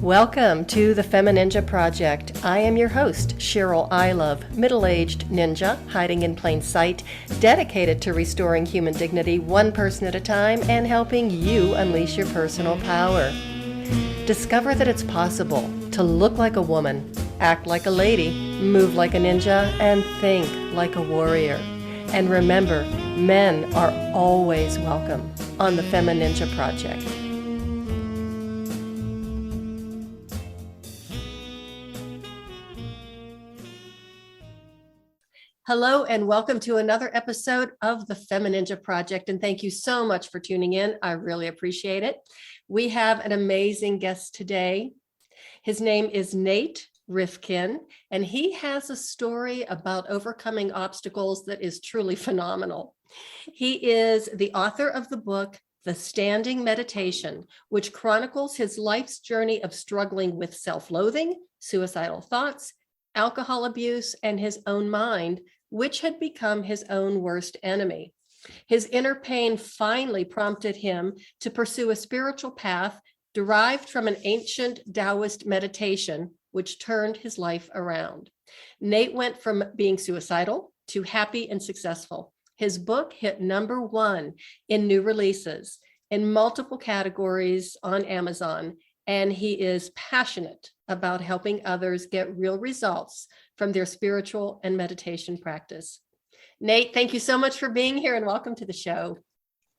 Welcome to the FemiNinja Project. I am your host, Cheryl I Love, middle-aged ninja hiding in plain sight, dedicated to restoring human dignity one person at a time and helping you unleash your personal power. Discover that it's possible to look like a woman, act like a lady, move like a ninja, and think like a warrior. And remember, men are always welcome on the FemiNinja Project. Hello and welcome to another episode of the FemiNinja Project, and thank you so much for tuning in. I really appreciate it. We have an amazing guest today. His name is Nate Rifkin, and he has a story about overcoming obstacles that is truly phenomenal. He is the author of the book, The Standing Meditation, which chronicles his life's journey of struggling with self-loathing, suicidal thoughts, alcohol abuse, and his own mind, which had become his own worst enemy. His inner pain finally prompted him to pursue a spiritual path derived from an ancient Daoist meditation, which turned his life around. Nate went from being suicidal to happy and successful. His book hit #1 in new releases in multiple categories on Amazon, and he is passionate about helping others get real results from their spiritual and meditation practice. Nate, thank you so much for being here and welcome to the show.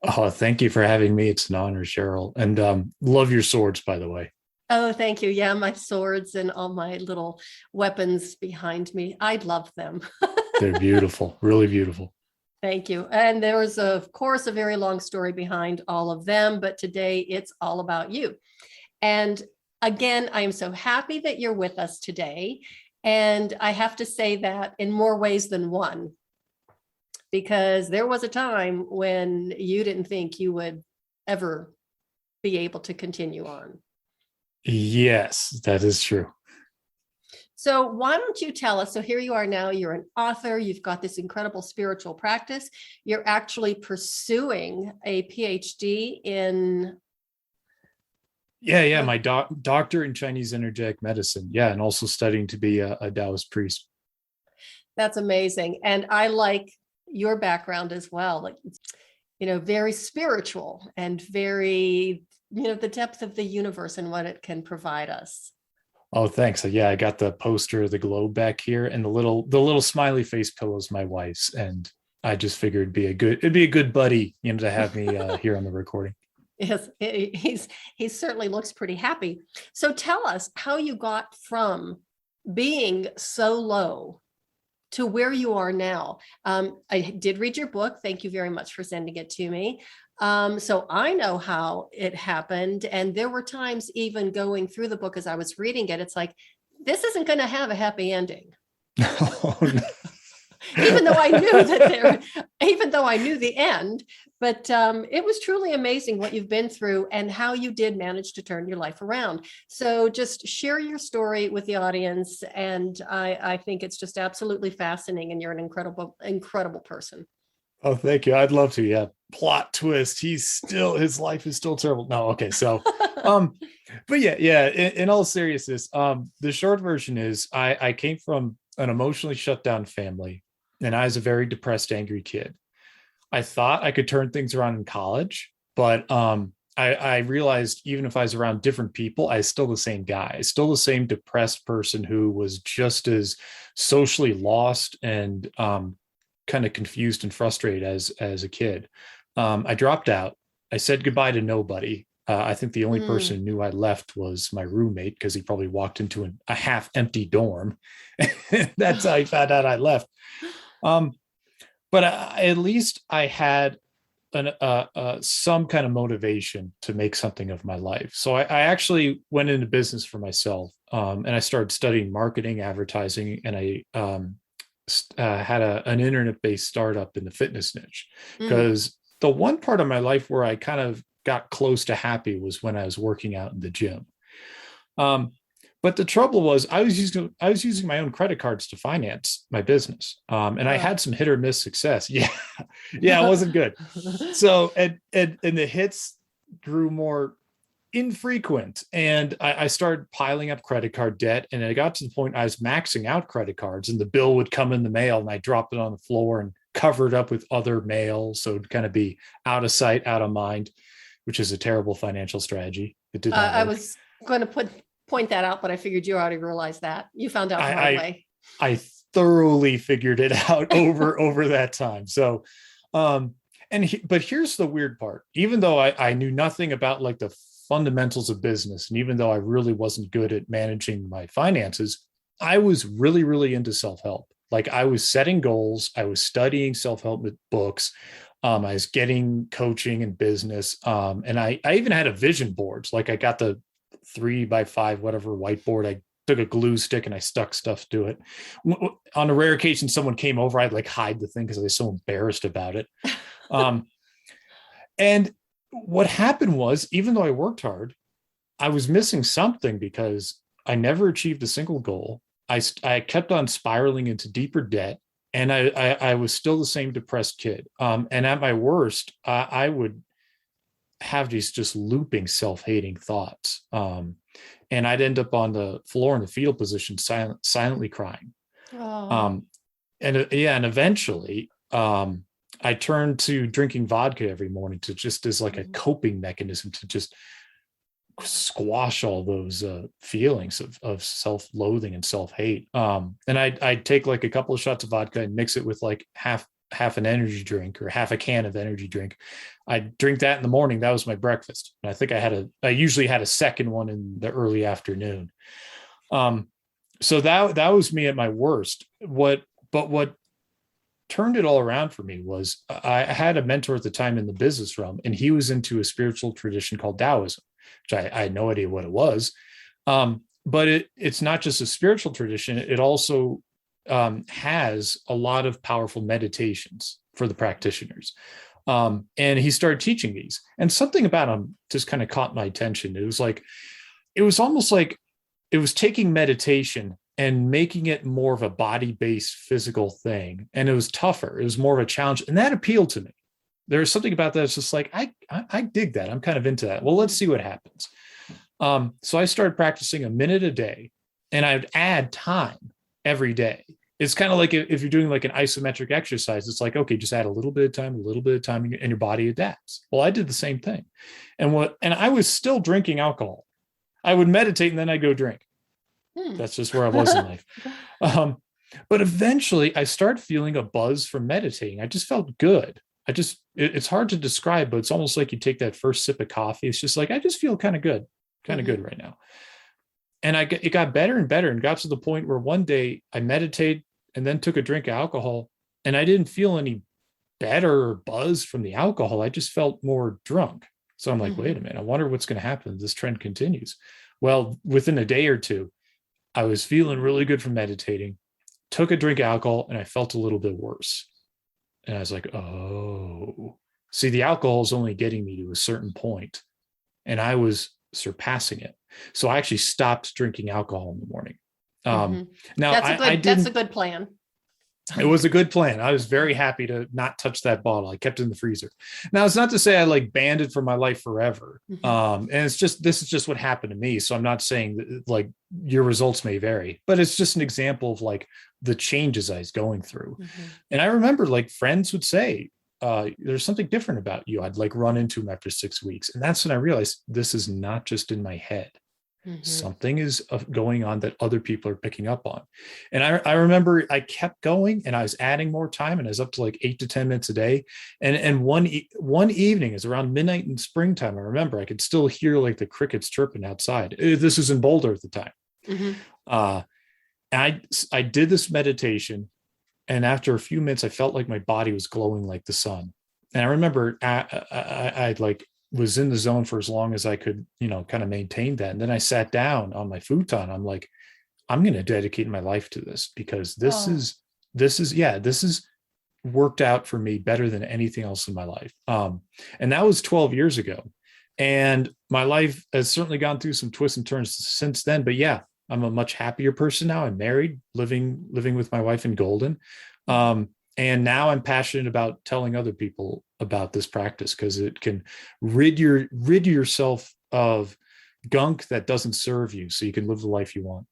Oh, thank you for having me. It's an honor, Cheryl. And love your swords, by the way. Oh, thank you. Yeah, my swords and all my little weapons behind me. I love them. They're beautiful, really beautiful. Thank you. And there was, of course, a very long story behind all of them, but today it's all about you. And again, I am so happy that you're with us today. And I have to say that in more ways than one, because there was a time when you didn't think you would ever be able to continue on. Yes, that is true. So why don't you tell us, so here you are now, you're an author, you've got this incredible spiritual practice, you're actually pursuing a PhD in... Yeah. My doctor in Chinese energetic medicine. Yeah. And also studying to be a Daoist priest. That's amazing. And I like your background as well. Like, very spiritual and very, the depth of the universe and what it can provide us. Oh, thanks. Yeah. I got the poster of the globe back here, and the little smiley face pillow is my wife's. And I just figured it'd be a good buddy, to have me here on the recording. Yes, he certainly looks pretty happy. So tell us how you got from being so low to where you are now. I did read your book. Thank you very much for sending it to me. So I know how it happened. And there were times even going through the book as I was reading it, it's like, this isn't going to have a happy ending. Oh, no. Even though I knew the end, but it was truly amazing what you've been through and how you did manage to turn your life around. So just share your story with the audience. And I think it's just absolutely fascinating. And you're an incredible person. Oh, thank you. I'd love to. Yeah. Plot twist. His life is still terrible. No. Okay. So, but yeah. In all seriousness, the short version is I came from an emotionally shut down family. And I was a very depressed, angry kid. I thought I could turn things around in college, but I realized even if I was around different people, I was still the same guy, still the same depressed person who was just as socially lost and kind of confused and frustrated as a kid. I dropped out. I said goodbye to nobody. I think the only person who knew I left was my roommate, because he probably walked into a half empty dorm. That's how he found out I left. But at least I had some kind of motivation to make something of my life. So I actually went into business for myself, and I started studying marketing, advertising, and I had an internet-based startup in the fitness niche. Because the one part of my life where I kind of got close to happy was when I was working out in the gym. But the trouble was I was using my own credit cards to finance my business. And I had some hit or miss success. Yeah. It wasn't good. So, and the hits grew more infrequent. And I started piling up credit card debt. And I got to the point I was maxing out credit cards, and the bill would come in the mail and I dropped it on the floor and cover it up with other mail. So it'd kind of be out of sight, out of mind, which is a terrible financial strategy. It did not work. I was going to point that out, but I figured you already realized that. You found out the hard way. I thoroughly figured it out over that time. So, but here's the weird part. Even though I knew nothing about like the fundamentals of business, and even though I really wasn't good at managing my finances, I was really, really into self-help. Like I was setting goals, I was studying self-help books, I was getting coaching and business, and I even had a vision board. Like I got the 3x5 whatever whiteboard. I took a glue stick and I stuck stuff to it. On a rare occasion, someone came over, I'd like hide the thing because I was so embarrassed about it. And what happened was, even though I worked hard, I was missing something because I never achieved a single goal. I kept on spiraling into deeper debt, and I was still the same depressed kid. And at my worst, I would have these just looping self-hating thoughts. And I'd end up on the floor in the fetal position, silently crying. Oh. And eventually, I turned to drinking vodka every morning to just as like a coping mechanism to just squash all those feelings of self-loathing and self-hate. And I'd take like a couple of shots of vodka and mix it with like half an energy drink or half a can of energy drink. I'd drink that in the morning. That was my breakfast. And I think I usually had a second one in the early afternoon. So that was me at my worst. What turned it all around for me was I had a mentor at the time in the business realm, and he was into a spiritual tradition called Daoism, which I had no idea what it was. But it's not just a spiritual tradition. It also has a lot of powerful meditations for the practitioners. And he started teaching these, and something about him just kind of caught my attention. It was almost like it was taking meditation and making it more of a body-based physical thing. And it was tougher. It was more of a challenge. And that appealed to me. There's something about that. It's just like, I dig that. I'm kind of into that. Well, let's see what happens. So I started practicing a minute a day, and I'd add time every day. It's kind of like if you're doing like an isometric exercise, it's like, okay, just add a little bit of time, and your body adapts. Well, I did the same thing. And I was still drinking alcohol. I would meditate and then I'd go drink. That's just where I was in life. But eventually I started feeling a buzz from meditating. I just felt good. It's hard to describe, but it's almost like you take that first sip of coffee. It's just like, I just feel kind of good right now. And it got better and better, and got to the point where one day I meditated and then took a drink of alcohol, and I didn't feel any better or buzz from the alcohol. I just felt more drunk. So I'm like, wait a minute, I wonder what's going to happen if this trend continues. Well, within a day or two, I was feeling really good from meditating, took a drink of alcohol, and I felt a little bit worse. And I was like, oh, see, the alcohol is only getting me to a certain point, and I was surpassing it. So I actually stopped drinking alcohol in the morning. Now that's a good plan. It was a good plan. I was very happy to not touch that bottle. I kept it in the freezer. Now, it's not to say I like banned it from my life forever. And this is just what happened to me. So I'm not saying that like your results may vary, but it's just an example of like the changes I was going through. And I remember like friends would say, there's something different about you. I'd like run into them after 6 weeks. And that's when I realized this is not just in my head. Something is going on that other people are picking up on. And I remember I kept going, and I was adding more time, and I was up to like 8 to 10 minutes a day. And one evening, is around midnight in springtime, I remember I could still hear like the crickets chirping outside. This was in Boulder at the time. And I did this meditation, and after a few minutes, I felt like my body was glowing like the sun. And I remember I like was in the zone for as long as I could, kind of maintain that. And then I sat down on my futon. I'm like, I'm going to dedicate my life to this, because this is worked out for me better than anything else in my life. And that was 12 years ago. And my life has certainly gone through some twists and turns since then. But yeah, I'm a much happier person now. I'm married, living with my wife in Golden. And now I'm passionate about telling other people about this practice, because it can rid yourself of gunk that doesn't serve you so you can live the life you want.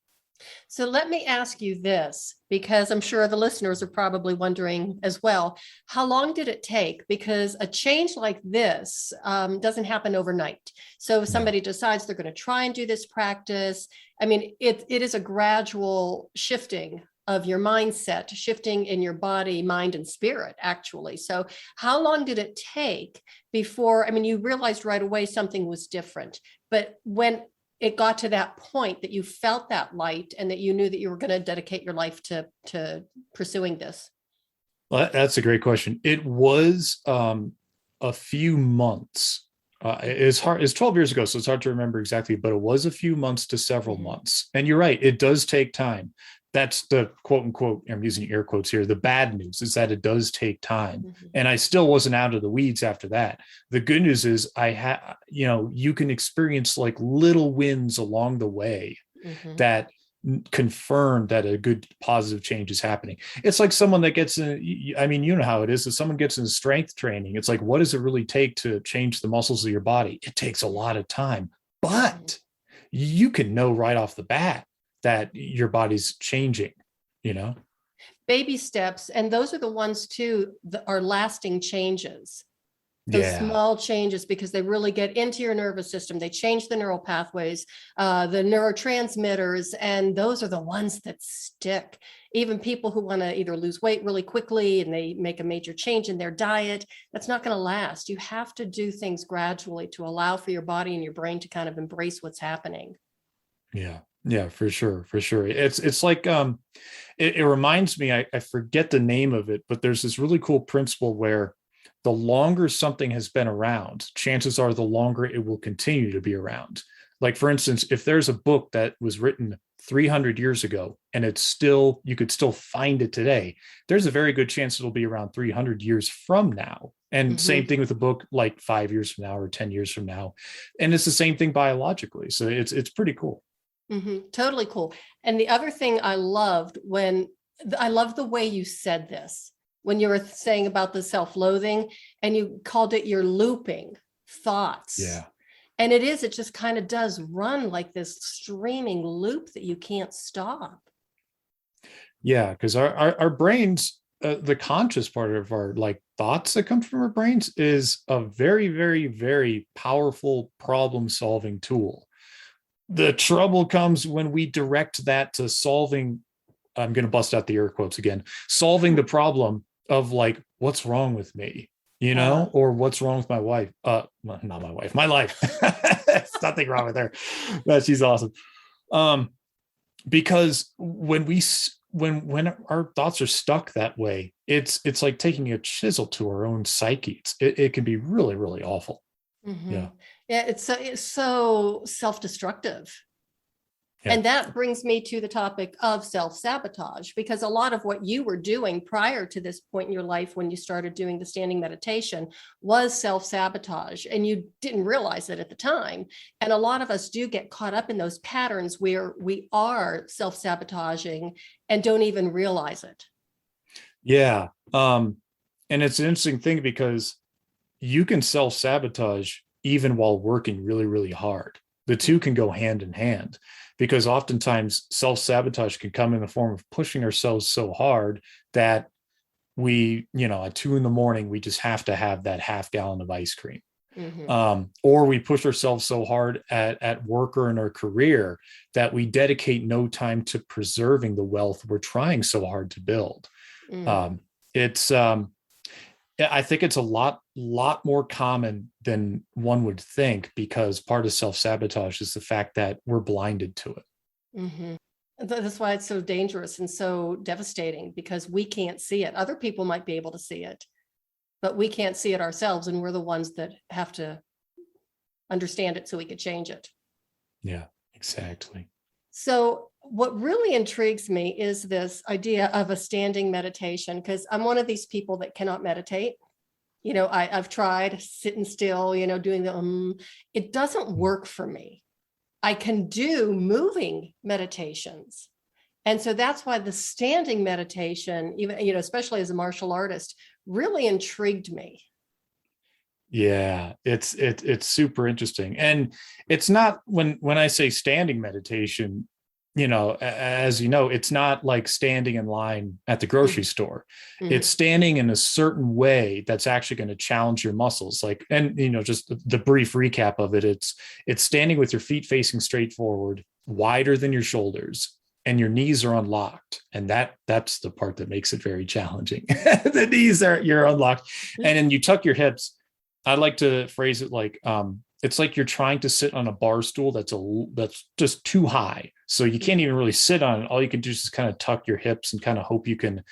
So let me ask you this, because I'm sure the listeners are probably wondering as well, how long did it take? Because a change like this doesn't happen overnight. So if somebody decides they're going to try and do this practice, I mean, it is a gradual shifting of your mindset, shifting in your body, mind, and spirit, actually. So how long did it take before, I mean, you realized right away something was different, but when it got to that point that you felt that light and that you knew that you were going to dedicate your life to pursuing this? Well, that's a great question. It was a few months. It's hard. It's 12 years ago, so it's hard to remember exactly, but it was a few months to several months. And you're right, it does take time. That's the quote unquote, I'm using air quotes here. The bad news is that it does take time. And I still wasn't out of the weeds after that. The good news is you can experience like little wins along the way that confirm that a good positive change is happening. It's like someone that gets in, I mean, you know how it is. If someone gets in strength training, it's like, what does it really take to change the muscles of your body? It takes a lot of time, but you can know right off the bat that your body's changing, Baby steps. And those are the ones too, that are lasting changes. Those small changes, because they really get into your nervous system. They change the neural pathways, the neurotransmitters, and those are the ones that stick. Even people who want to either lose weight really quickly and they make a major change in their diet, that's not going to last. You have to do things gradually to allow for your body and your brain to kind of embrace what's happening. Yeah, for sure. It's like it reminds me, I forget the name of it, but there's this really cool principle where the longer something has been around, chances are the longer it will continue to be around. Like, for instance, if there's a book that was written 300 years ago and you could still find it today, there's a very good chance it'll be around 300 years from now. And same thing with a book like 5 years from now or 10 years from now. And it's the same thing biologically. So it's pretty cool. Totally cool. And the other thing I love the way you said this, when you were saying about the self-loathing and you called it your looping thoughts. Yeah. And it just kind of does run like this streaming loop that you can't stop. Yeah, because our brains, the conscious part of our like thoughts that come from our brains is a very, very, very powerful problem solving tool. The trouble comes when we direct that to solving, I'm going to bust out the air quotes again, solving the problem of like, what's wrong with me, or what's wrong with my wife? Not my wife, my life. There's nothing wrong with her. But she's awesome. Because when our thoughts are stuck that way, it's like taking a chisel to our own psyche. It can be really, really awful. Yeah, it's so self-destructive. And that brings me to the topic of self-sabotage, because a lot of what you were doing prior to this point in your life when you started doing the standing meditation was self-sabotage, and you didn't realize it at the time. And a lot of us do get caught up in those patterns where we are self-sabotaging and don't even realize it. Yeah. And it's an interesting thing because you can self-sabotage even while working really, really hard. The two can go hand in hand, because oftentimes self-sabotage can come in the form of pushing ourselves so hard that we, at 2 a.m, we just have to have that half gallon of ice cream. Or we push ourselves so hard at work or in our career that we dedicate no time to preserving the wealth we're trying so hard to build. I think it's a lot more common than one would think, because part of self-sabotage is the fact that we're blinded to it. That's why it's so dangerous and so devastating, because we can't see it. Other people might be able to see it, but we can't see it ourselves. And we're the ones that have to understand it so we could change it. Yeah, exactly. So what really intrigues me is this idea of a standing meditation, because I'm one of these people that cannot meditate. I've tried sitting still, doing it doesn't work for me. I can do moving meditations. And so that's why the standing meditation, even, especially as a martial artist, really intrigued me. Yeah, it's super interesting. And it's not, when I say standing meditation, as you know, it's not like standing in line at the grocery store. It's Mhm. standing in a certain way that's actually going to challenge your muscles. Like, and just the brief recap of it, it's standing with your feet facing straight forward, wider than your shoulders, and your knees are unlocked. And that's the part that makes it very challenging. The knees are, you're unlocked. And then you tuck your hips. I like to phrase it like, it's like you're trying to sit on a bar stool that's just too high, so you can't even really sit on it. All you can do is just kind of tuck your hips and kind of hope you can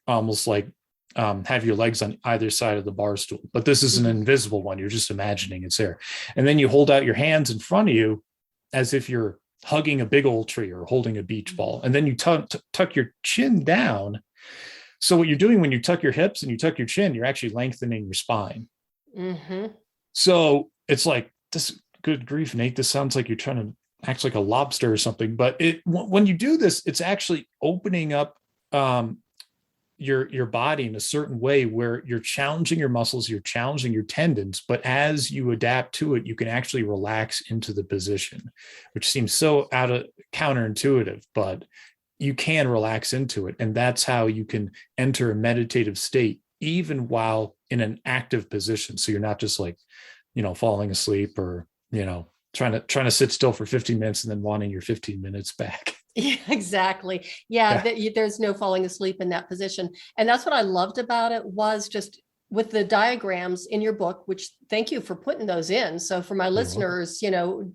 almost like have your legs on either side of the bar stool. But this is an Mhm. invisible one. You're just imagining it's there. And then you hold out your hands in front of you as if you're hugging a big old tree or holding a beach ball. And then you tuck your chin down. So what you're doing when you tuck your hips and you tuck your chin, you're actually lengthening your spine. Mhm. So it's like, this, good grief, Nate, this sounds like you're trying to act like a lobster or something. But when you do this, it's actually opening up your body in a certain way where you're challenging your muscles, you're challenging your tendons. But as you adapt to it, you can actually relax into the position, which seems so counterintuitive, but you can relax into it. And that's how you can enter a meditative state, even while in an active position. So you're not just like, falling asleep, or, trying to sit still for 15 minutes and then wanting your 15 minutes back. Yeah, exactly. Yeah, Yeah. there's no falling asleep in that position. And that's what I loved about it, was just with the diagrams in your book, which thank you for putting those in. So for my You're welcome. listeners,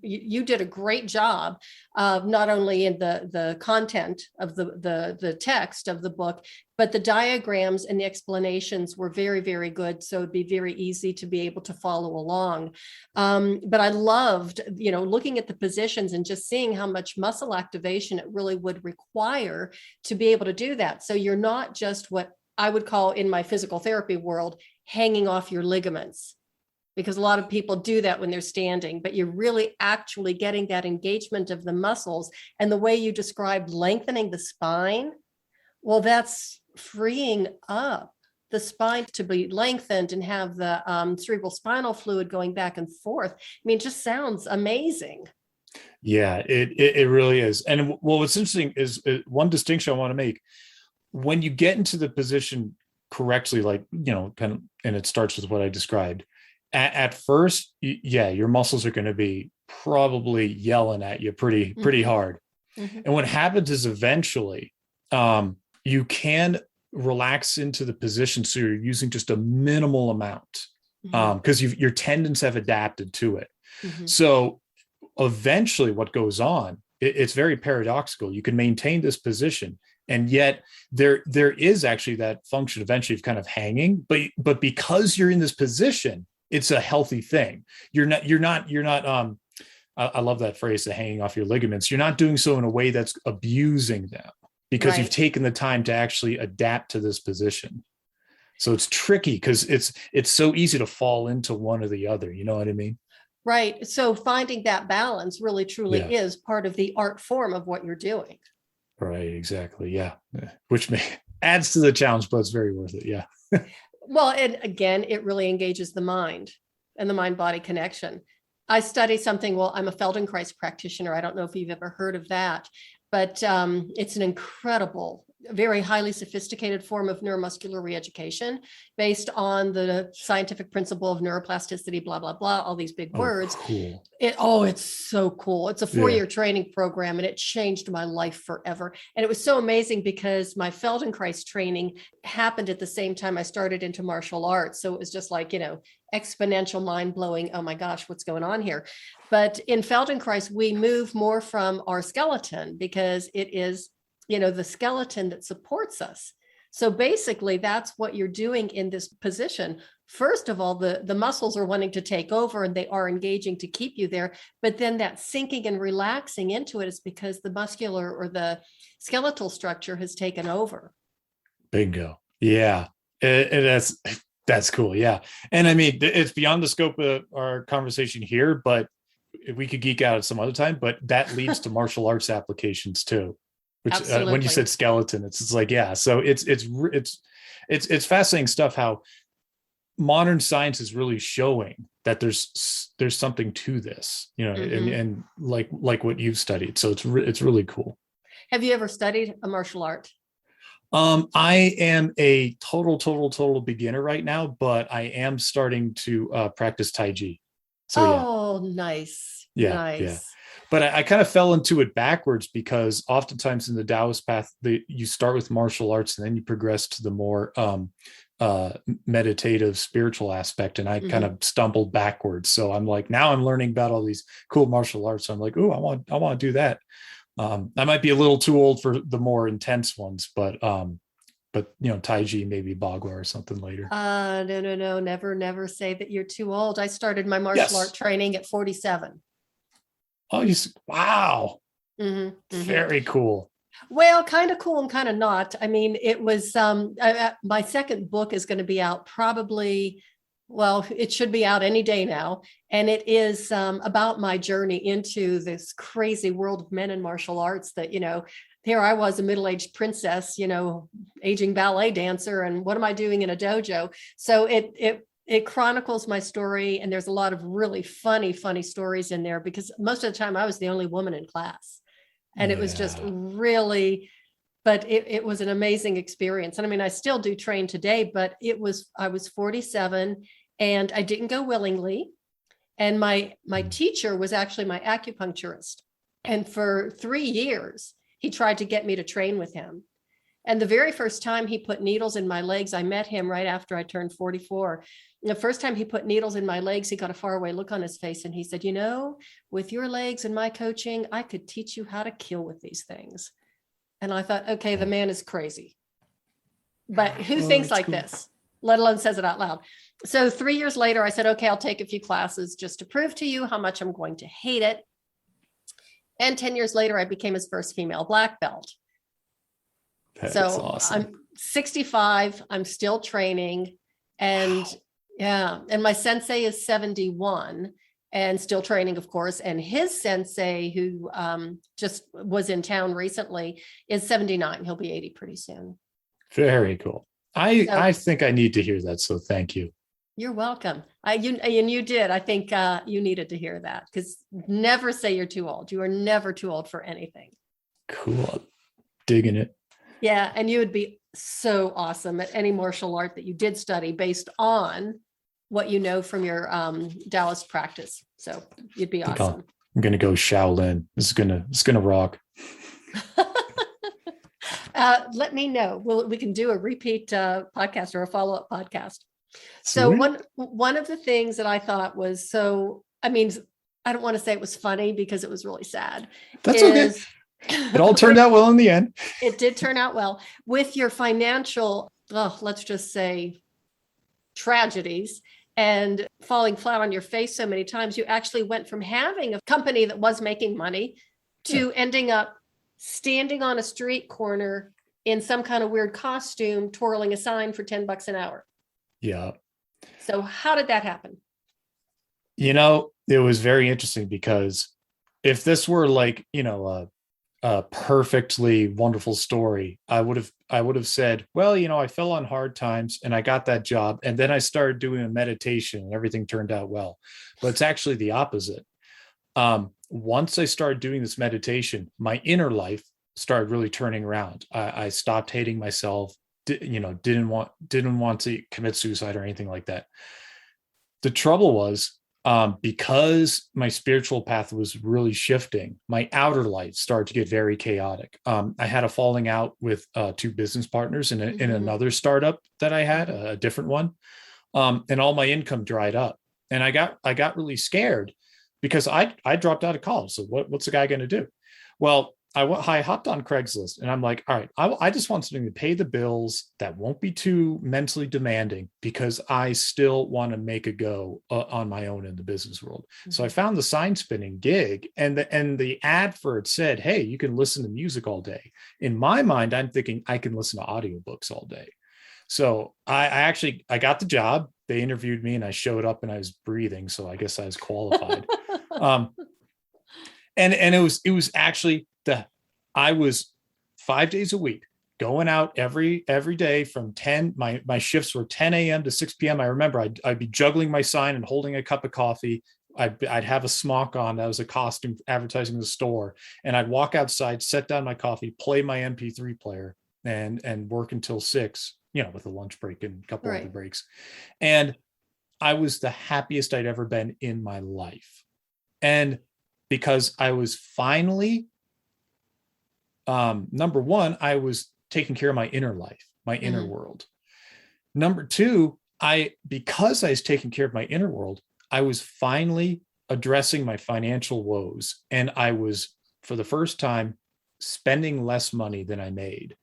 you did a great job of not only in the content of the text of the book, but the diagrams and the explanations were very, very good. So it'd be very easy to be able to follow along. But I loved, looking at the positions and just seeing how much muscle activation it really would require to be able to do that. So you're not just what I would call, in my physical therapy world, hanging off your ligaments, because a lot of people do that when they're standing, but you're really actually getting that engagement of the muscles. And the way you described lengthening the spine, well, that's freeing up the spine to be lengthened and have the cerebral spinal fluid going back and forth. I mean, it just sounds amazing. Yeah, it really is. And what's interesting is, one distinction I want to make: when you get into the position correctly, like, kind of, and it starts with what I described. At first, yeah, your muscles are going to be probably yelling at you pretty Mhm. hard. Mhm. And what happens is, eventually, you can relax into the position, so you're using just a minimal amount, Mhm. because your tendons have adapted to it. Mhm. So eventually, what goes on, it's very paradoxical. You can maintain this position, and yet there is actually that function eventually of kind of hanging, but because you're in this position, it's a healthy thing. You're not I love that phrase, the hanging off your ligaments. You're not doing so in a way that's abusing them, because you've Right. taken the time to actually adapt to this position. So it's tricky, because it's so easy to fall into one or the other. You know what I mean? Right. So finding that balance really truly Yeah. is part of the art form of what you're doing. Right. Exactly. Yeah. Which adds to the challenge, but it's very worth it. Yeah. Well, and again, it really engages the mind and the mind body connection. I study something, well, I'm a Feldenkrais practitioner. I don't know if you've ever heard of that, but it's an incredible, very highly sophisticated form of neuromuscular reeducation based on the scientific principle of neuroplasticity, blah, blah, blah, all these big Oh, words. cool. It's so cool. It's a Yeah. 4-year training program, and it changed my life forever. And it was so amazing because my Feldenkrais training happened at the same time I started into martial arts. So it was just like, exponential, mind blowing. Oh my gosh, what's going on here? But in Feldenkrais, we move more from our skeleton, because it is, the skeleton that supports us. So basically, that's what you're doing in this position. First of all, the muscles are wanting to take over, and they are engaging to keep you there. But then that sinking and relaxing into it is because the muscular or the skeletal structure has taken over. Bingo. Yeah. That's cool. Yeah. And I mean, it's beyond the scope of our conversation here, but we could geek out at some other time. But that leads to martial arts applications too, which, when you Absolutely. said skeleton, it's like, yeah. So it's fascinating stuff how modern science is really showing that there's something to this, and like what you've studied. So it's really cool. Have you ever studied a martial art? I am a total beginner right now, but I am starting to practice Tai Chi. So Oh, nice. yeah. Nice. But I kind of fell into it backwards because oftentimes in the Daoist path, you start with martial arts and then you progress to the more meditative, spiritual aspect. And I kind of stumbled backwards. So I'm like, now I'm learning about all these cool martial arts. So I'm like, oh, I want to do that. I might be a little too old for the more intense ones, but Tai Chi, maybe Bagua or something later. No. Never say that you're too old. I started my martial art training at 47. Oh, wow. Very cool. Well, kind of cool and kind of not. I mean, it was my second book is going to be out probably, well, it should be out any day now. And it is about my journey into this crazy world of men in martial arts that, here I was, a middle-aged princess, aging ballet dancer. And what am I doing in a dojo? So it chronicles my story. And there's a lot of really funny stories in there because most of the time I was the only woman in class. And it was just really, but it was an amazing experience. And I mean, I still do train today, but I was 47 and I didn't go willingly. And my teacher was actually my acupuncturist. And for 3 years, he tried to get me to train with him. And the very first time he put needles in my legs, I met him right after I turned 44. And the first time he put needles in my legs, he got a faraway look on his face. And he said, with your legs and my coaching, I could teach you how to kill with these things. And I thought, okay, the man is crazy. But who thinks like this, let alone says it out loud? So 3 years later, I said, okay, I'll take a few classes just to prove to you how much I'm going to hate it. And 10 years later, I became his first female black belt. That's so awesome. I'm 65. I'm still training. And and my sensei is 71 and still training, of course. And his sensei, who just was in town recently, is 79. He'll be 80 pretty soon. Very cool. I think I need to hear that. So thank you. You're welcome. You did. I think you needed to hear that because never say you're too old. You are never too old for anything. Cool. Digging it. Yeah. And you would be so awesome at any martial art that you did study based on what you know from your Daoist practice. So you'd be awesome. I'm going to go Shaolin. It's going to rock. Let me know. We can do a repeat podcast or a follow-up podcast. So one of the things that I thought was I don't want to say it was funny because it was really sad. That's okay. It all turned out well in the end. It did turn out well. With your financial, let's just say, tragedies and falling flat on your face so many times, you actually went from having a company that was making money to ending up standing on a street corner in some kind of weird costume, twirling a sign for $10 an hour. Yeah. So how did that happen? It was very interesting because if this were like, a perfectly wonderful story, I would have said, well, I fell on hard times and I got that job. And then I started doing a meditation and everything turned out well. But it's actually the opposite. Once I started doing this meditation, my inner life started really turning around. I stopped hating myself, didn't want to commit suicide or anything like that. The trouble was, because my spiritual path was really shifting, my outer life started to get very chaotic. I had a falling out with 2 business partners in another startup that I had, a different one, and all my income dried up. And I got really scared because I dropped out of college. So what's the guy going to do? Well, I hopped on Craigslist and I'm like, all right, I just want something to pay the bills that won't be too mentally demanding because I still want to make a go on my own in the business world. Mm-hmm. So I found the sign spinning gig and the ad for it said, hey, you can listen to music all day. In my mind, I'm thinking I can listen to audiobooks all day. So I got the job. They interviewed me and I showed up and I was breathing. So I guess I was qualified. And it was actually I was 5 days a week going out every day from 10. My shifts were 10 a.m. to 6 p.m. I remember I'd be juggling my sign and holding a cup of coffee. I'd have a smock on that was a costume advertising the store, and I'd walk outside, set down my coffee, play my MP3 player, and work until 6, with a lunch break and a couple other breaks. And I was the happiest I'd ever been in my life. And because I was finally, number one, I was taking care of my inner life, my inner world. Number two, because I was taking care of my inner world, I was finally addressing my financial woes. And I was, for the first time, spending less money than I made.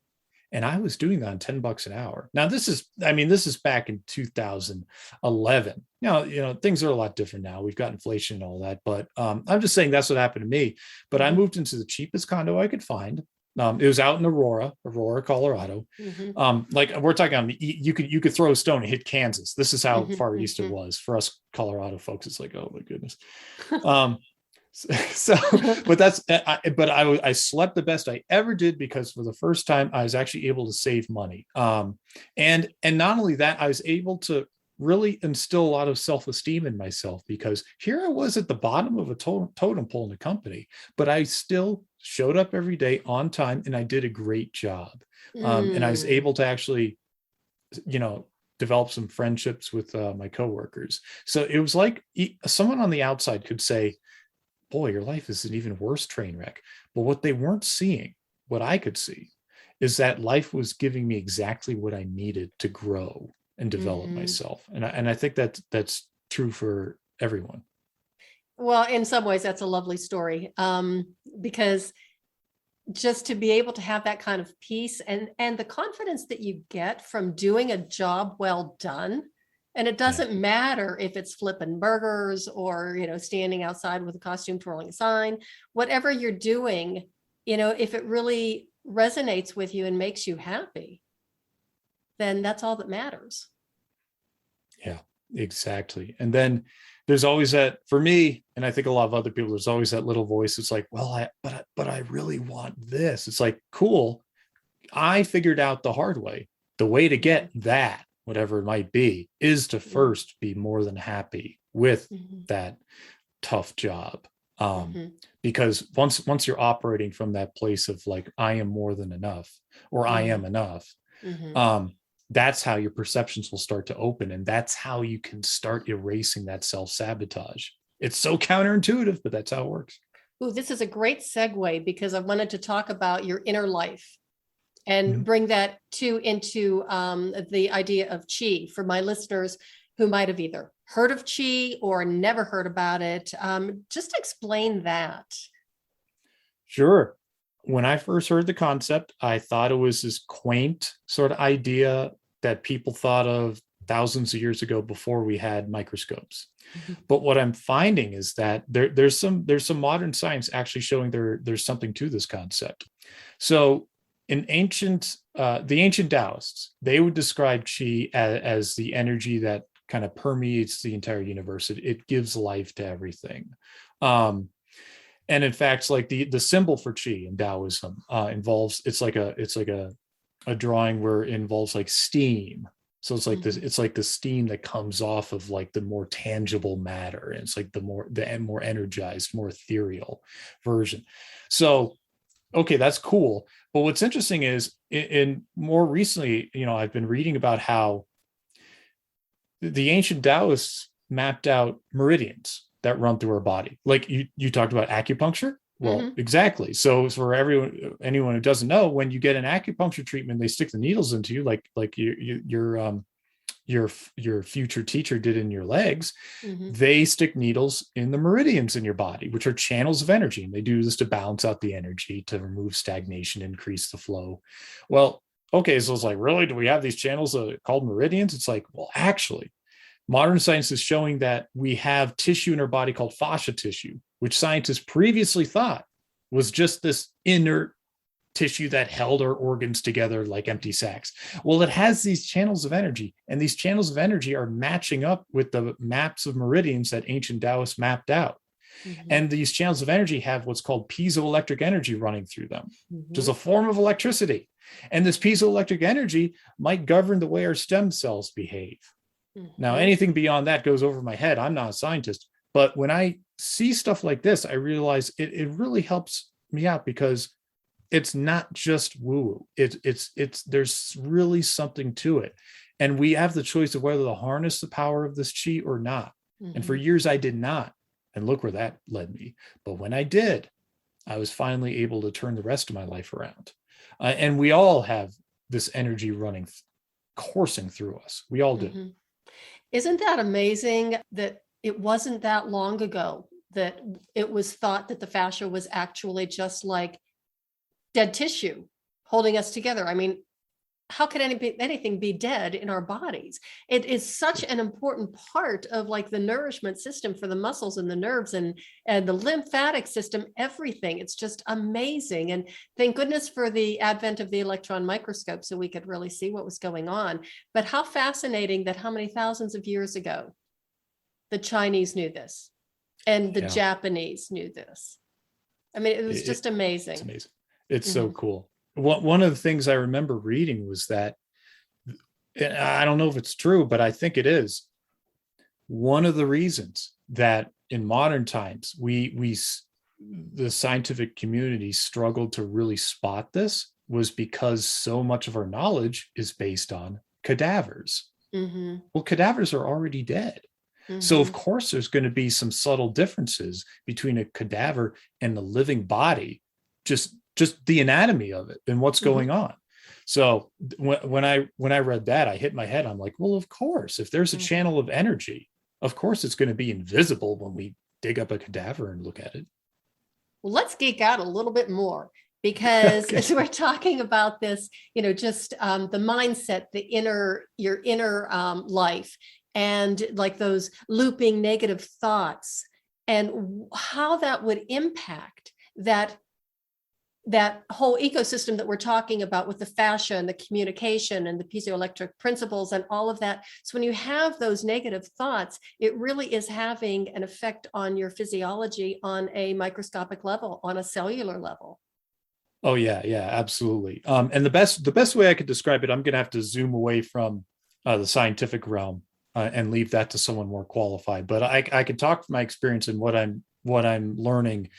And I was doing that on $10 an hour. Now, this is back in 2011. Now, things are a lot different now. We've got inflation and all that, but I'm just saying that's what happened to me. But I moved into the cheapest condo I could find. It was out in Aurora, Colorado. Like we're talking, you could throw a stone and hit Kansas. This is how far east it was for us Colorado folks. It's like, oh my goodness. So, but I slept the best I ever did, because for the first time I was actually able to save money. And not only that, I was able to really instill a lot of self-esteem in myself, because here I was at the bottom of a totem pole in the company, but I still showed up every day on time and I did a great job. And I was able to actually, develop some friendships with my coworkers. So it was like someone on the outside could say, boy, your life is an even worse train wreck. But what they weren't seeing, what I could see, is that life was giving me exactly what I needed to grow and develop myself. And I think that's true for everyone. Well, in some ways, that's a lovely story, because just to be able to have that kind of peace and the confidence that you get from doing a job well done. And it doesn't matter if it's flipping burgers or, standing outside with a costume, twirling a sign, whatever you're doing, if it really resonates with you and makes you happy, then that's all that matters. Yeah, exactly. And then there's always that, for me, and I think a lot of other people, there's always that little voice. It's like, well, but I really want this. It's like, cool. I figured out the hard way. The way to get that, whatever it might be, is to first be more than happy with that tough job. Because once you're operating from that place of like, I am more than enough, or I am enough, that's how your perceptions will start to open. And that's how you can start erasing that self-sabotage. It's so counterintuitive, but that's how it works. Ooh, this is a great segue, because I wanted to talk about your inner life and bring that into the idea of chi for my listeners who might have either heard of chi or never heard about it. Just explain that. Sure. When I first heard the concept, I thought it was this quaint sort of idea that people thought of thousands of years ago before we had microscopes. But what I'm finding is that there's some modern science actually showing there's something to this concept. So in the ancient Daoists, they would describe chi as the energy that kind of permeates the entire universe. It gives life to everything. And in fact, like the symbol for chi in Taoism involves, it's like a drawing where it involves like steam. So it's like this, it's like the steam that comes off of like the more tangible matter. And it's like the more energized, more ethereal version. So, okay, that's cool. But what's interesting is in more recently, I've been reading about how the ancient Taoists mapped out meridians that run through our body. Like you talked about acupuncture. Well, exactly. So for anyone who doesn't know, when you get an acupuncture treatment, they stick the needles into you, like your future teacher did in your legs. They stick needles in the meridians in your body, which are channels of energy. And they do this to balance out the energy, to remove stagnation, increase the flow. Well, okay, so it's like, really, do we have these channels called meridians? It's like, well, actually, modern science is showing that we have tissue in our body called fascia tissue, which scientists previously thought was just this inert tissue that held our organs together like empty sacks. Well, it has these channels of energy, and these channels of energy are matching up with the maps of meridians that ancient Taoists mapped out. Mhm. And these channels of energy have what's called piezoelectric energy running through them, which is Mhm. a form of electricity. And this piezoelectric energy might govern the way our stem cells behave. Now, Mhm. anything beyond that goes over my head. I'm not a scientist, but when I see stuff like this, I realize it really helps me out, because it's not just woo-woo. It's there's really something to it. And we have the choice of whether to harness the power of this chi or not. And for Mhm. years I did not. And look where that led me. But when I did, I was finally able to turn the rest of my life around. And we all have this energy running, coursing through us. We all do. Mhm. Isn't that amazing that it wasn't that long ago that it was thought that the fascia was actually just like dead tissue holding us together? I mean, how could anything be dead in our bodies? It is such an important part of like the nourishment system for the muscles and the nerves and the lymphatic system, everything. It's just amazing. And thank goodness for the advent of the electron microscope so we could really see what was going on. But how fascinating that how many thousands of years ago the Chinese knew this and the Yeah. Japanese knew this. I mean, it was just It's amazing. amazing. It's so Mhm. cool. One of the things I remember reading was that, and I don't know if it's true, but I think it is, one of the reasons that in modern times the scientific community struggled to really spot this was because so much of our knowledge is based on cadavers. Mhm. Well, cadavers are already dead. So of Mhm. course there's going to be some subtle differences between a cadaver and the living body, just the anatomy of it and what's going Mhm. on. So when I read that, I hit my head. I'm like, well, of course, if there's a Mhm. channel of energy, of course it's going to be invisible when we dig up a cadaver and look at it. Well, let's geek out a little bit more because Okay. as we're talking about this, just the mindset, your inner life, and like those looping negative thoughts, and how that would impact that whole ecosystem that we're talking about with the fascia and the communication and the piezoelectric principles and all of that. So when you have those negative thoughts, it really is having an effect on your physiology on a microscopic level, on a cellular level. Oh yeah, yeah, absolutely. And the best way I could describe it, I'm going to have to zoom away from the scientific realm and leave that to someone more qualified. But I can talk from my experience and what I'm learning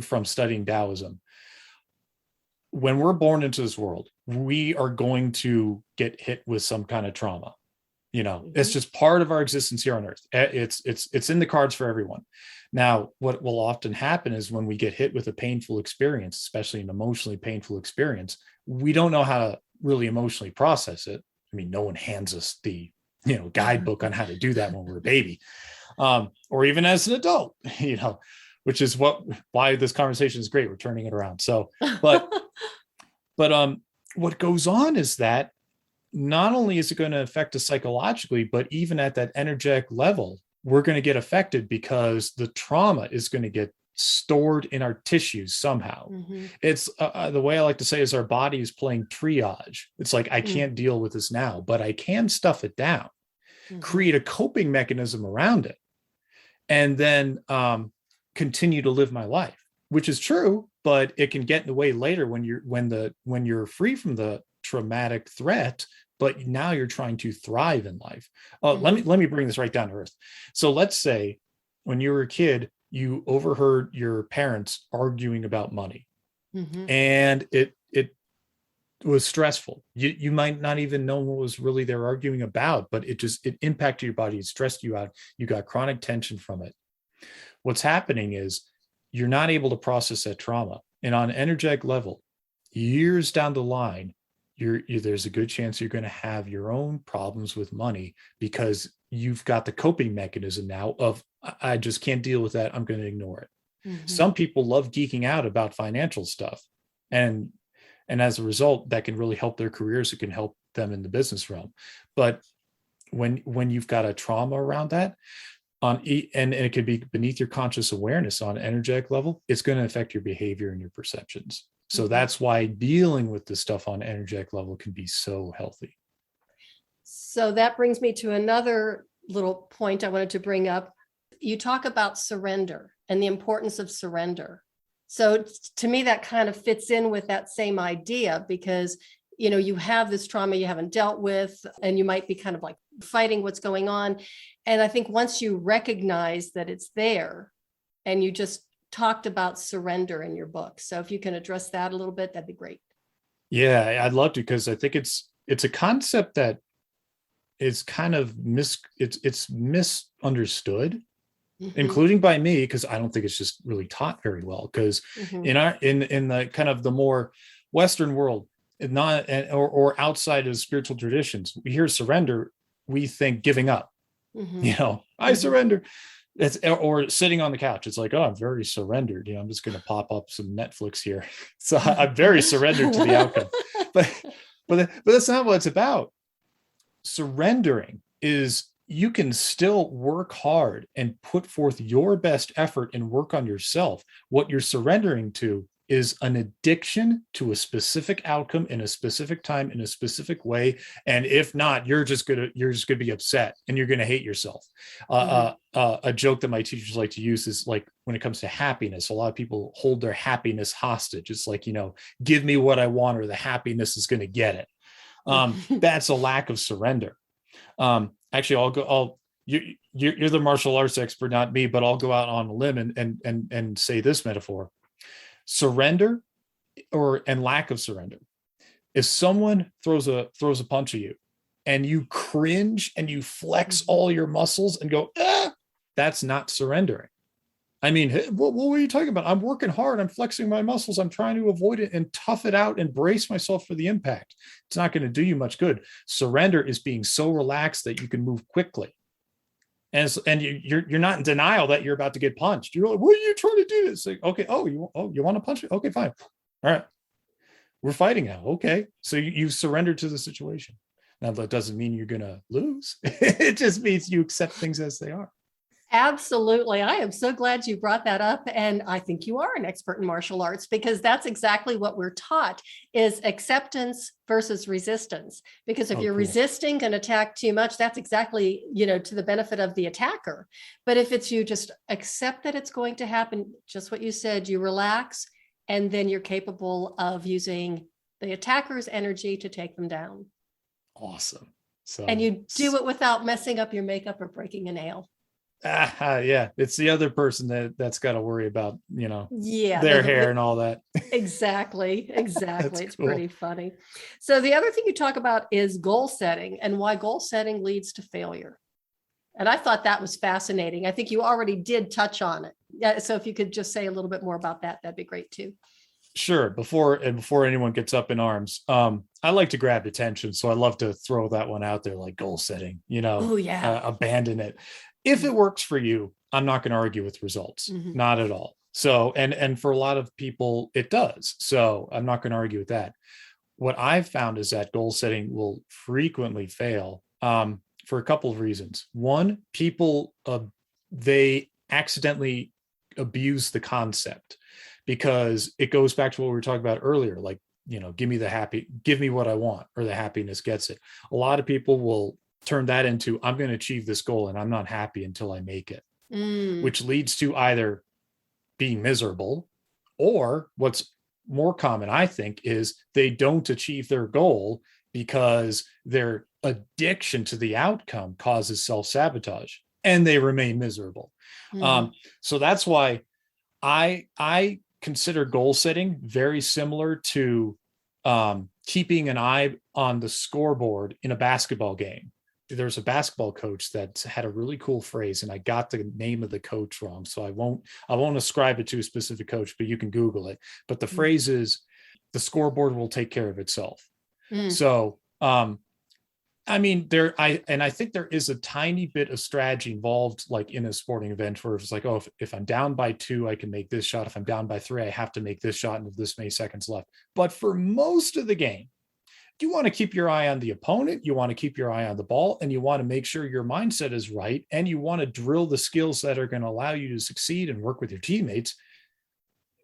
from studying Taoism. When we're born into this world, we are going to get hit with some kind of trauma. It's Mhm. just part of our existence here on earth. It's in the cards for everyone. Now, what will often happen is when we get hit with a painful experience, especially an emotionally painful experience, we don't know how to really emotionally process it. I mean, no one hands us the guidebook on how to do that when we're a baby, or even as an adult, which is why this conversation is great. We're turning it around. So, but but what goes on is that not only is it going to affect us psychologically, but even at that energetic level, we're going to get affected because the trauma is going to get stored in our tissues somehow. Mhm. It's the way I like to say is our body is playing triage. It's like, I Mm. can't deal with this now, but I can stuff it down, Mhm. create a coping mechanism around it, and then continue to live my life, which is true, but it can get in the way later when you're free from the traumatic threat, but now you're trying to thrive in life. Mhm. Let me bring this right down to earth. So let's say when you were a kid, you overheard your parents arguing about money, Mhm. and it was stressful. You might not even know what was really they're arguing about, but it impacted your body, it stressed you out, you got chronic tension from it. What's happening is you're not able to process that trauma. And on an energetic level, years down the line, there's a good chance you're going to have your own problems with money because you've got the coping mechanism now of, I just can't deal with that. I'm going to ignore it. Mhm. Some people love geeking out about financial stuff. And and as a result, that can really help their careers. It can help them in the business realm. But when you've got a trauma around that, and it could be beneath your conscious awareness on an energetic level, it's going to affect your behavior and your perceptions. So Mhm. that's why dealing with this stuff on energetic level can be so healthy. So that brings me to another little point I wanted to bring up. You talk about surrender. and the importance of surrender. So to me, that kind of fits in with that same idea, because you have this trauma you haven't dealt with, and you might be kind of like fighting what's going on. And I think once you recognize that it's there, and you just talked about surrender in your book. So if you can address that a little bit, that'd be great. Yeah, I'd love to, because I think it's a concept that is kind of it's misunderstood, including by me, because I don't think it's just really taught very well. Because in the kind of the more Western world, not or outside of spiritual traditions, we hear surrender, we think giving up. I surrender. It's or sitting on the couch. It's like, oh, I'm very surrendered. I'm just going to pop up some Netflix here. So I'm very surrendered to the outcome. But that's not what it's about. Surrendering is, you can still work hard and put forth your best effort and work on yourself. What you're surrendering to is an addiction to a specific outcome in a specific time in a specific way. And if not, you're just gonna be upset and you're gonna hate yourself. A joke that my teachers like to use is like, when it comes to happiness, a lot of people hold their happiness hostage. It's like, give me what I want, or the happiness is gonna get it. That's a lack of surrender. Actually, you're the martial arts expert, not me, but I'll go out on a limb and say this metaphor: surrender and lack of surrender. If someone throws a punch at you and you cringe and you flex all your muscles and go, that's not surrendering. I mean, what are you talking about? I'm working hard. I'm flexing my muscles. I'm trying to avoid it and tough it out and brace myself for the impact. It's not going to do you much good. Surrender is being so relaxed that you can move quickly. And you're not in denial that you're about to get punched. You're like, what are you trying to do? It's like, okay, you want to punch me? Okay, fine. All right. We're fighting now. Okay. So you surrendered to the situation. Now, that doesn't mean you're going to lose. It just means you accept things as they are. Absolutely. I am so glad you brought that up. And I think you are an expert in martial arts, because that's exactly what we're taught, is acceptance versus resistance. Because if you're resisting an attack too much, that's exactly, to the benefit of the attacker. But if it's, you just accept that it's going to happen, just what you said, you relax, and then you're capable of using the attacker's energy to take them down. Awesome. And you do it without messing up your makeup or breaking a nail. Yeah, it's the other person that's got to worry about their hair and all that. Exactly. It's cool. Pretty funny. So the other thing you talk about is goal setting, and why goal setting leads to failure. And I thought that was fascinating. I think you already did touch on it. Yeah, so if you could just say a little bit more about that, that'd be great too. Sure. Before anyone gets up in arms, I like to grab attention, so I love to throw that one out there, like goal setting. Oh yeah. Abandon it. If it works for you, I'm not going to argue with results, not at all. So, and for a lot of people, it does. So I'm not going to argue with that. What I've found is that goal setting will frequently fail for a couple of reasons. One, people, they accidentally abuse the concept, because it goes back to what we were talking about earlier, like, give me what I want, or the happiness gets it. A lot of people will turn that into, I'm going to achieve this goal and I'm not happy until I make it, which leads to either being miserable, or what's more common, I think, is they don't achieve their goal because their addiction to the outcome causes self-sabotage and they remain miserable. So that's why I consider goal setting very similar to keeping an eye on the scoreboard in a basketball game. There's a basketball coach that had a really cool phrase, and I got the name of the coach wrong, so I won't ascribe it to a specific coach, but you can Google it. But the phrase is, the scoreboard will take care of itself. So, I mean, I think there is a tiny bit of strategy involved, like in a sporting event, where it's like, oh, if I'm down by 2, I can make this shot. If I'm down by 3, I have to make this shot, and with this many seconds left. But for most of the game, you want to keep your eye on the opponent, you want to keep your eye on the ball, and you want to make sure your mindset is right, and you want to drill the skills that are going to allow you to succeed and work with your teammates.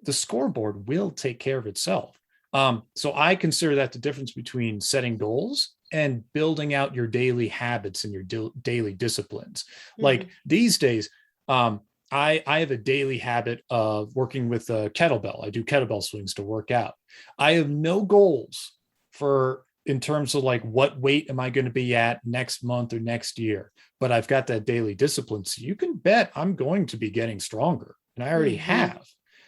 The scoreboard will take care of itself. So I consider that the difference between setting goals and building out your daily habits and your daily disciplines. Like these days, I have a daily habit of working with a kettlebell. I do kettlebell swings to work out. I have no goals for in terms of like what weight am I going to be at next month or next year, but I've got that daily discipline. So you can bet I'm going to be getting stronger, and I already have.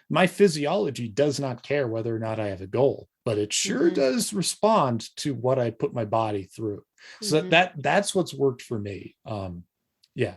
My physiology does not care whether or not I have a goal, but it sure does respond to what I put my body through. So that's what's worked for me. Yeah.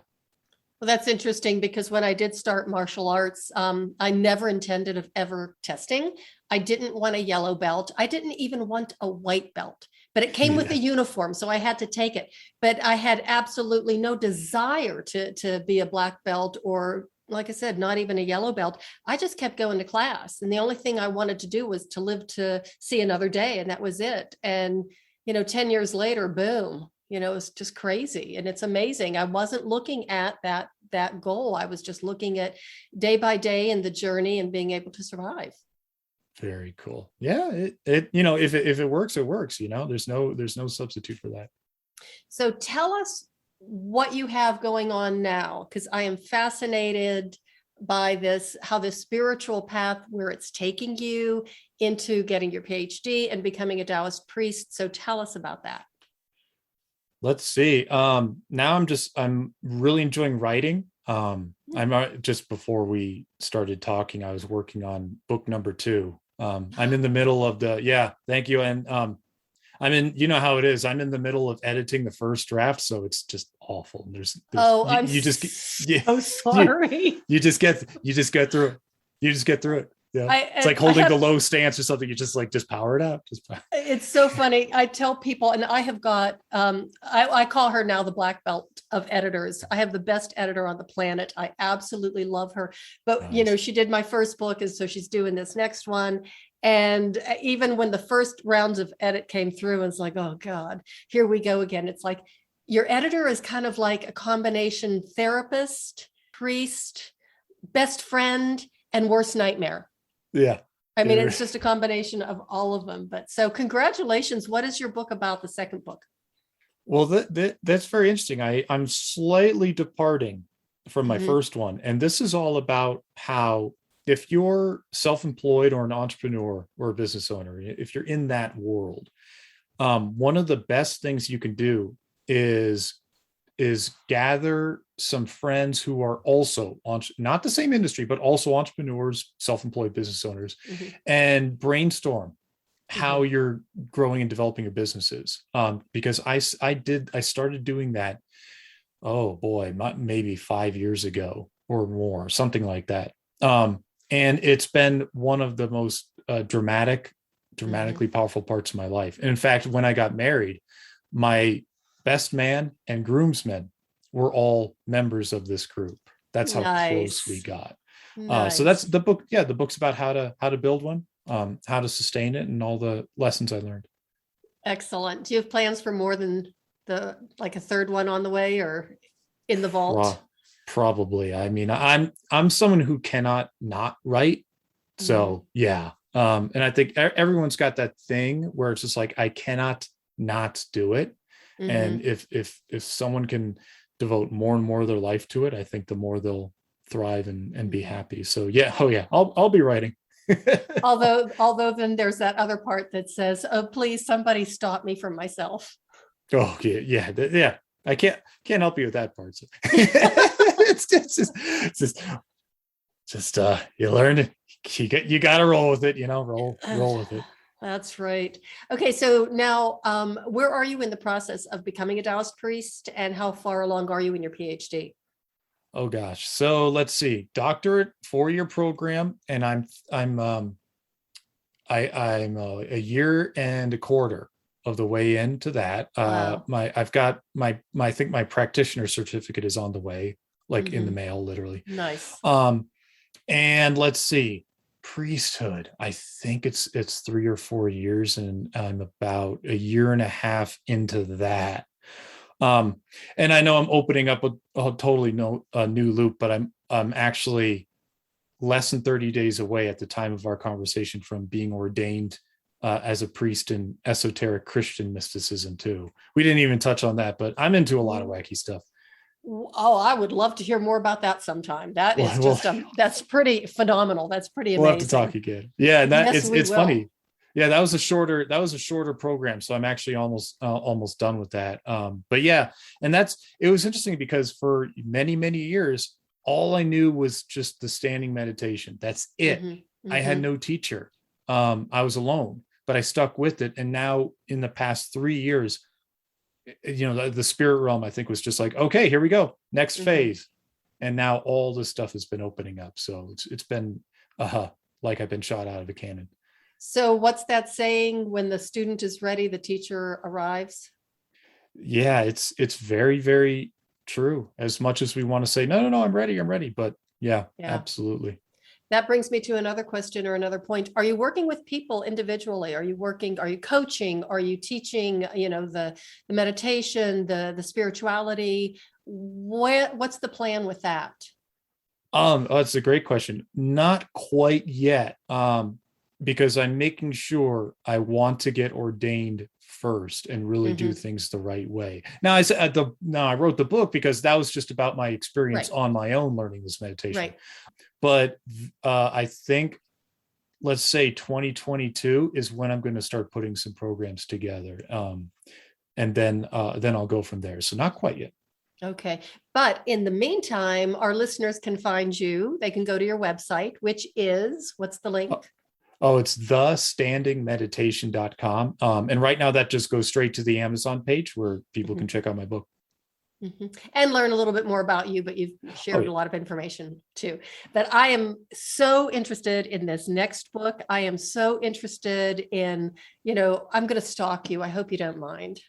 Well, that's interesting because when I did start martial arts, I never intended of ever testing. I didn't want a yellow belt. I didn't even want a white belt, but it came with a uniform, so I had to take it. But I had absolutely no desire to be a black belt or, like I said, not even a yellow belt. I just kept going to class. And the only thing I wanted to do was to live to see another day. And that was it. And, 10 years later, boom, it's just crazy. And it's amazing. I wasn't looking at that goal. I was just looking at day by day and the journey and being able to survive. Very cool. Yeah. If it works, it works, there's no substitute for that. So tell us what you have going on now, because I am fascinated by how this spiritual path, where it's taking you into getting your PhD and becoming a Daoist priest. So tell us about that. Let's see. Now I'm really enjoying writing. I'm just before we started talking, I was working on book number 2. I'm in the middle of thank you. And I'm in, how it is. I'm in the middle of editing the first draft, so it's just awful. I'm so sorry. You just get through it. You just get through it. Yeah. It's like holding the low stance or something. You just power it out. It's so funny. I tell people, and I have got, I call her now the black belt of editors. I have the best editor on the planet. I absolutely love her. But, nice. She did my first book, and so she's doing this next one. And even when the first rounds of edit came through, it's like, oh God, here we go again. It's like your editor is kind of like a combination therapist, priest, best friend, and worst nightmare. Yeah. I mean, it's just a combination of all of them. But so congratulations. What is your book about, the second book? Well, that's very interesting. I'm slightly departing from my first one. And this is all about how, if you're self-employed or an entrepreneur or a business owner, if you're in that world, one of the best things you can do is gather some friends who are also not the same industry, but also entrepreneurs, self-employed business owners, and brainstorm how you're growing and developing your businesses. Because I started doing that, oh boy, maybe 5 years ago or more, something like that. And it's been one of the most dramatically powerful parts of my life. And in fact, when I got married, my best man and groomsmen were all members of this group. That's how close we got. So that's the book. Yeah, the book's about how to build one, how to sustain it, and all the lessons I learned. Excellent. Do you have plans for more than a third one on the way or in the vault? Probably. I mean, I'm someone who cannot not write. So yeah. And I think everyone's got that thing where it's just like, I cannot not do it. And if someone can devote more and more of their life to it, I think the more they'll thrive and be happy. So yeah. Oh yeah. I'll be writing. although then there's that other part that says, oh, please, somebody stop me from myself. Oh yeah. Yeah. I can't help you with that part. So. it's just you learn it. You got to roll with it, roll with it. That's right. Okay. So now, where are you in the process of becoming a Daoist priest, and how far along are you in your PhD? Oh gosh. So let's see, doctorate, 4-year program. And I'm a year and a quarter of the way into that. Wow. I think my practitioner certificate is on the way, in the mail, literally. Nice. And let's see, priesthood, I think it's 3 or 4 years, and I'm about a year and a half into that. And I know I'm opening up a totally new loop, but I'm actually less than 30 days away at the time of our conversation from being ordained as a priest in esoteric Christian mysticism too. We didn't even touch on that, but I'm into a lot of wacky stuff. Oh, I would love to hear more about that sometime. That is Well, just that's pretty phenomenal. That's pretty we'll have to amazing. talk again. Yeah, and that Yes, we it's will. funny. Yeah, that was a shorter program, so I'm actually almost done with that. But yeah, and it was interesting because for many years, all I knew was just the standing meditation. That's it. I had no teacher. I was alone, but I stuck with it. And now in the past 3 years, the spirit realm, I think, was just like, okay, here we go, next phase. And now all this stuff has been opening up. So it's been like I've been shot out of a cannon. So what's that saying? When the student is ready, the teacher arrives. Yeah, it's very, very true. As much as we want to say, no, I'm ready. But yeah, absolutely. That brings me to another question or another point. Are you working with people individually? Are you coaching? Are you teaching, the meditation, the spirituality? What's the plan with that? That's a great question. Not quite yet. Because I'm making sure I want to get ordained first and really do things the right way. Now, I wrote the book because that was just about my experience on my own learning this meditation. Right. But I think, let's say 2022 is when I'm going to start putting some programs together. And then I'll go from there. So not quite yet. Okay. But in the meantime, our listeners can find you. They can go to your website, which is, what's the link? Oh, it's thestandingmeditation.com. And right now that just goes straight to the Amazon page where people can check out my book. And learn a little bit more about you, but you've shared a lot of information too. But I am so interested in this next book. I am so interested in, I'm going to stalk you. I hope you don't mind.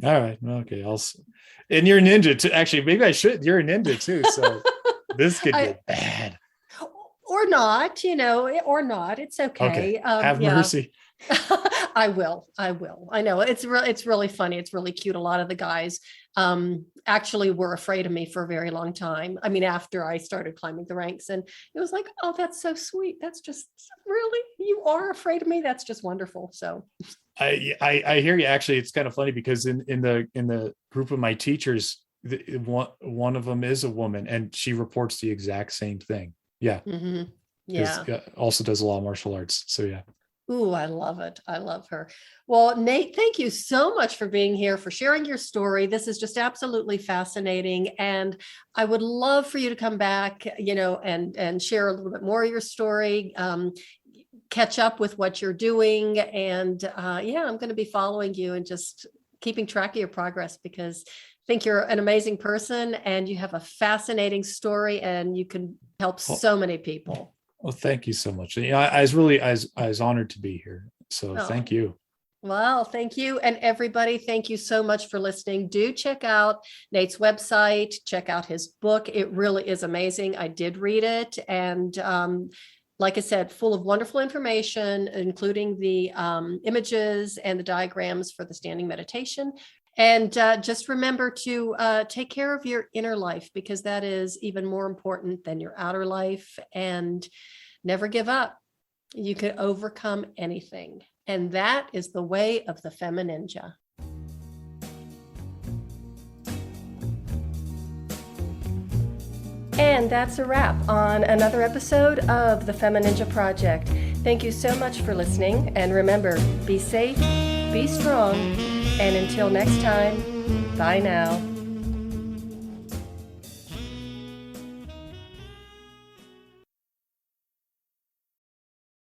All right. Okay. And you're a ninja too. Actually, maybe I should. You're a ninja too. So this could get bad. Or not, or not. It's okay. Okay. Have mercy. I will. I know it's really funny. It's really cute. A lot of the guys actually were afraid of me for a very long time. I mean, after I started climbing the ranks, and it was like, oh, that's so sweet. That's just really, you are afraid of me. That's just wonderful. So I hear you. Actually, it's kind of funny because in the group of my teachers, one of them is a woman, and she reports the exact same thing. Yeah. Yeah. Also does a lot of martial arts. So yeah. Ooh, I love it. I love her. Well, Nate, thank you so much for being here, for sharing your story. This is just absolutely fascinating. And I would love for you to come back, and share a little bit more of your story, catch up with what you're doing. And I'm going to be following you and just keeping track of your progress, because I think you're an amazing person and you have a fascinating story and you can help so many people. Well, thank you so much. I was honored to be here. So thank you. Well, thank you. And everybody, thank you so much for listening. Do check out Nate's website, check out his book. It really is amazing. I did read it. And like I said, full of wonderful information, including the images and the diagrams for the standing meditation. And just remember to take care of your inner life, because that is even more important than your outer life. And never give up. You can overcome anything. And that is the way of the FemiNinja. And that's a wrap on another episode of the FemiNinja Project. Thank you so much for listening. And remember, be safe, be strong, and until next time, bye now.